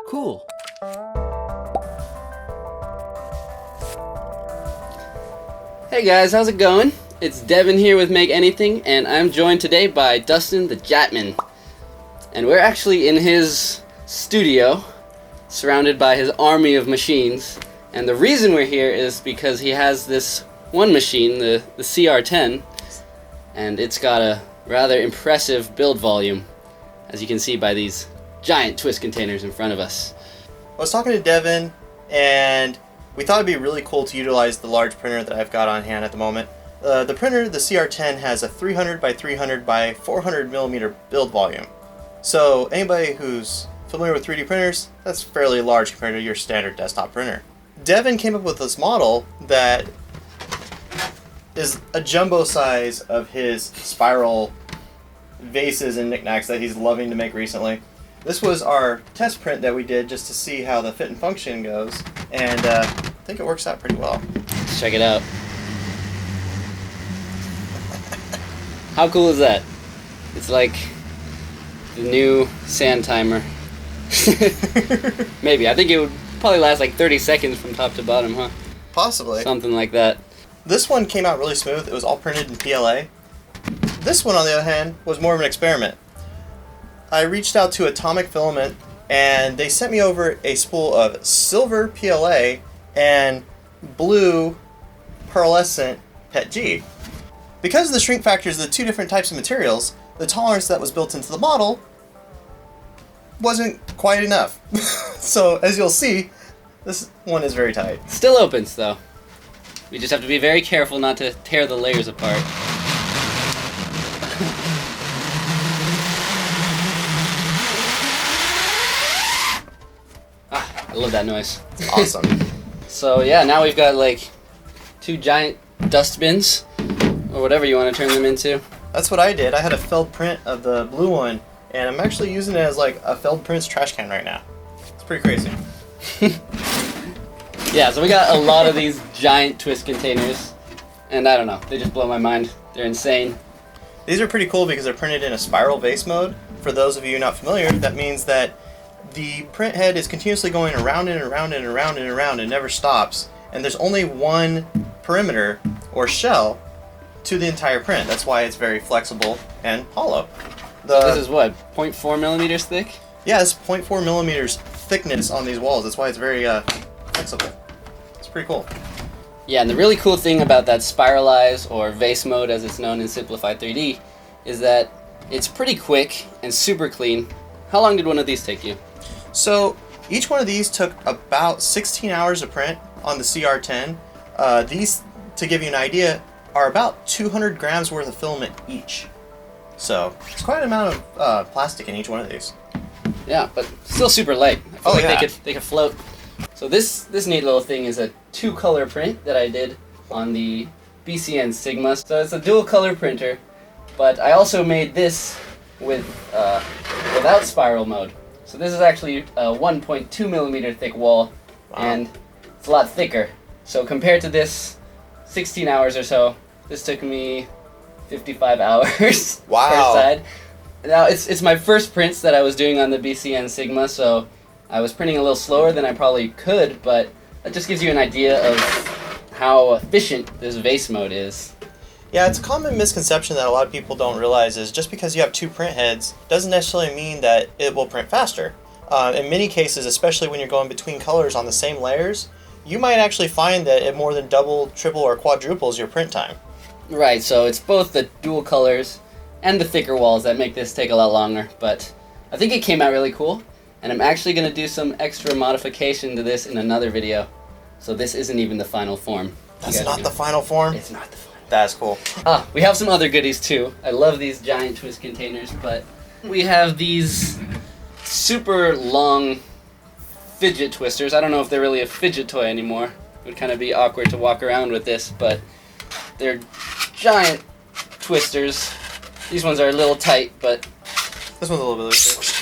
Cool. Hey guys, how's it going? It's Devin here with Make Anything, and I'm joined today by Dustin the JAT.MN. And we're actually in his studio, surrounded by his army of machines. And the reason we're here is because he has this one machine, the CR10, and it's got a rather impressive build volume, as you can see by these giant twist containers in front of us. I was talking to Devin, and we thought it'd be really cool to utilize the large printer that I've got on hand at the moment. The printer, the CR10, has a 300 by 300 by 400 millimeter build volume. So anybody who's familiar with 3D printers, that's fairly large compared to your standard desktop printer. Devin came up with this model that is a jumbo size of his spiral vases and knickknacks that he's loving to make recently. This was our test print that we did just to see how the fit and function goes, and I think it works out pretty well. Let's check it out. How cool is that? It's like the new sand timer. Maybe. I think it would probably last like 30 seconds from top to bottom, huh? Possibly. Something like that. This one came out really smooth. It was all printed in PLA. This one, on the other hand, was more of an experiment. I reached out to Atomic Filament, and they sent me over a spool of silver PLA and blue pearlescent PETG. Because of the shrink factors of the two different types of materials, the tolerance that was built into the model wasn't quite enough. So, as you'll see, this one is very tight. Still opens, though. We just have to be very careful not to tear the layers apart. I love that noise. It's awesome. So yeah, now we've got like two giant dust bins, or whatever you want to turn them into. That's what I did. I had a felled print of the blue one, and I'm actually using it as like a felled prints trash can right now. It's pretty crazy. Yeah, so we got a lot of these giant twist containers, and I don't know, they just blow my mind. They're insane. These are pretty cool because they're printed in a spiral vase mode. For those of you not familiar, that means that the print head is continuously going around and around and around and around and never stops, and there's only one perimeter or shell to the entire print. That's why it's very flexible and hollow. This is what, 0.4 millimeters thick? Yeah, it's 0.4 millimeters thickness on these walls. That's why it's very flexible. It's pretty cool. Yeah, and the really cool thing about that spiralize, or vase mode as it's known in Simplified 3D, is that it's pretty quick and super clean. How long did one of these take you? So each one of these took about 16 hours of print on the CR10. These, to give you an idea, are about 200 grams worth of filament each. So it's quite an amount of plastic in each one of these. Yeah, but still super light. I feel like yeah. they could float. So this neat little thing is a 2-color print that I did on the BCN Sigma. So it's a dual color printer, but I also made this with without spiral mode. So this is actually a 1.2 millimeter thick wall, and it's a lot thicker. So compared to this 16 hours or so, this took me 55 hours Wow. per side. Now it's my first prints that I was doing on the BCN Sigma, so I was printing a little slower than I probably could, but that just gives you an idea of how efficient this vase mode is. Yeah, it's a common misconception that a lot of people don't realize is just because you have two print heads doesn't necessarily mean that it will print faster. In many cases, especially when you're going between colors on the same layers, you might actually find that it more than double, triple, or quadruples your print time. Right, so it's both the dual colors and the thicker walls that make this take a lot longer, but I think it came out really cool, and I'm actually going to do some extra modification to this in another video. So this isn't even the final form. That's not the final form? It's not the final. That's cool. We have some other goodies too. I love these giant twist containers, but we have these super long fidget twisters. I don't know if they're really a fidget toy anymore. It would kind of be awkward to walk around with this, but they're giant twisters. These ones are a little tight, but This one's a little bit looser.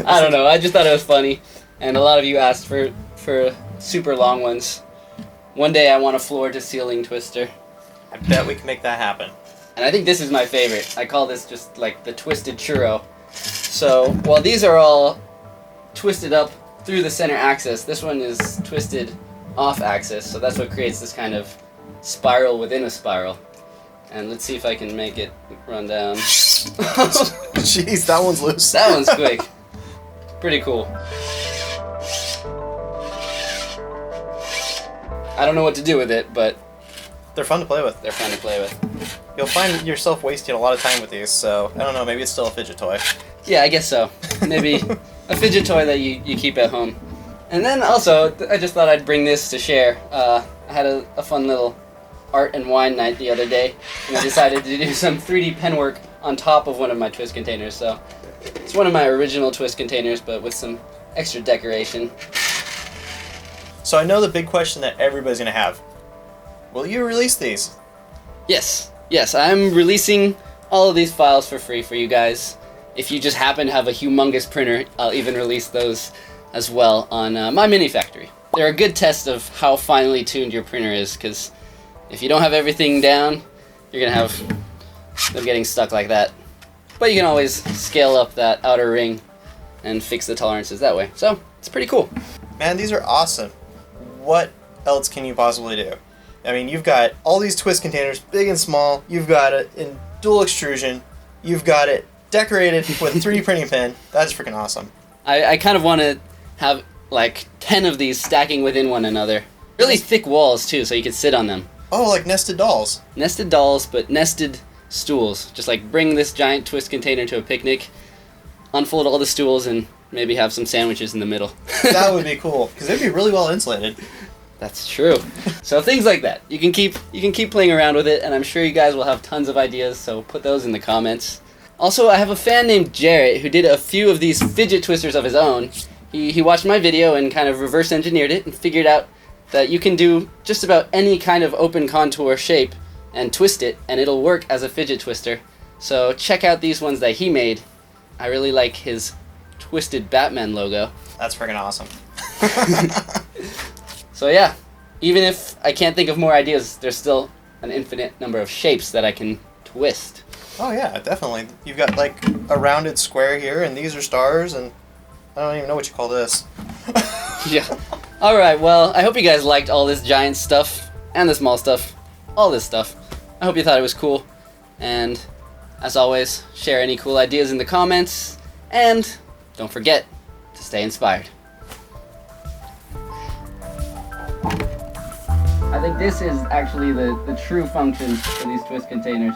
I don't know. I just thought it was funny, and a lot of you asked for super long ones. One day I want a floor-to-ceiling twister. I bet we can make that happen. And I think this is my favorite. I call this just like the twisted churro. So while these are all twisted up through the center axis, this one is twisted off axis, so that's what creates this kind of spiral within a spiral. And let's see if I can make it run down. Jeez, that one's loose. That one's quick. Pretty cool. I don't know what to do with it, but they're fun to play with. They're fun to play with. You'll find yourself wasting a lot of time with these, so I don't know, maybe it's still a fidget toy. Yeah, I guess so. Maybe a fidget toy that you keep at home. And then also, I just thought I'd bring this to share. I had a fun little art and wine night the other day, and I decided to do some 3D pen work on top of one of my twist containers. So it's one of my original twist containers, but with some extra decoration. So I know the big question that everybody's going to have. Will you release these? Yes, I'm releasing all of these files for free for you guys. If you just happen to have a humongous printer, I'll even release those as well on my mini factory. They're a good test of how finely tuned your printer is, because if you don't have everything down, you're going to have them getting stuck like that. But you can always scale up that outer ring and fix the tolerances that way. So, it's pretty cool. Man, these are awesome. What else can you possibly do? I mean, you've got all these twist containers, big and small. You've got it in dual extrusion. You've got it decorated with 3D printing pen. That's freaking awesome. I kind of want to have like 10 of these stacking within one another. Really thick walls too, so you can sit on them. Oh, like nested dolls. Nested dolls, but nested stools. Just like bring this giant twist container to a picnic, unfold all the stools, and maybe have some sandwiches in the middle. That would be cool, because they'd be really well insulated. That's true. So things like that. You can keep playing around with it, and I'm sure you guys will have tons of ideas, so put those in the comments. Also, I have a fan named Jarrett who did a few of these fidget twisters of his own. He watched my video and kind of reverse engineered it and figured out that you can do just about any kind of open contour shape and twist it, and it'll work as a fidget twister. So check out these ones that he made. I really like his twisted Batman logo. That's freaking awesome. So yeah, even if I can't think of more ideas, there's still an infinite number of shapes that I can twist. Oh yeah, definitely. You've got like a rounded square here, and these are stars, and I don't even know what you call this. Yeah. Alright, well, I hope you guys liked all this giant stuff, and the small stuff, all this stuff. I hope you thought it was cool, and as always, share any cool ideas in the comments, and don't forget to stay inspired. I think this is actually the true function for these twist containers.